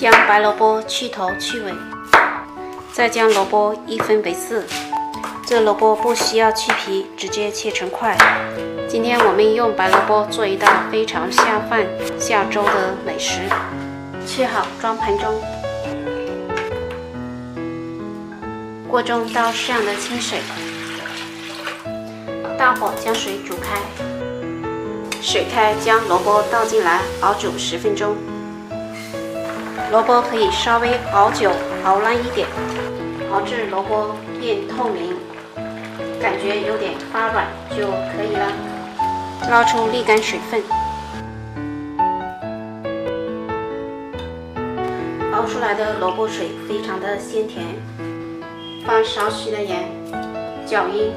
将白萝卜去头去尾，再将萝卜一分为四。这萝卜不需要去皮，直接切成块。今天我们用白萝卜做一道非常下饭、下粥的美食。切好装盘中，锅中倒适量的清水，大火将水煮开。水开，将萝卜倒进来熬煮10分钟。萝卜可以稍微熬久、熬烂一点，熬至萝卜变透明，感觉有点发软就可以了。捞出沥干水分，熬出来的萝卜水非常的鲜甜，放少许的盐，搅匀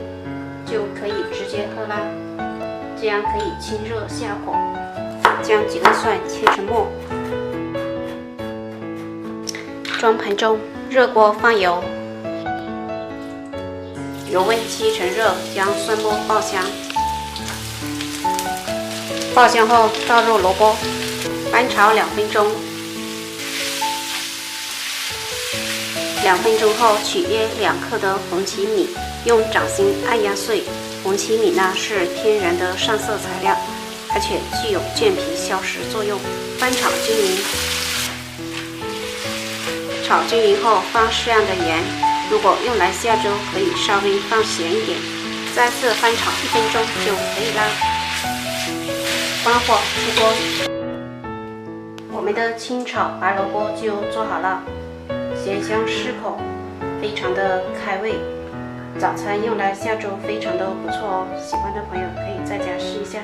就可以直接喝啦。这样可以清热下火。将几根蒜切成末，装盘中。热锅放油，油温七成热，将蒜末爆香。爆香后倒入萝卜，翻炒2分钟。2分钟后取约2克的红旗米，用掌心按压碎。红旗米呢是天然的上色材料，而且具有倦皮消食作用。翻炒均匀，炒均匀后放适量的盐，如果用来下粥，可以稍微放咸一点。再次翻炒1分钟就可以啦。关火出锅，我们的清炒白萝卜就做好了，咸香适口，非常的开胃。早餐用来下粥非常的不错哦，喜欢的朋友可以在家试一下。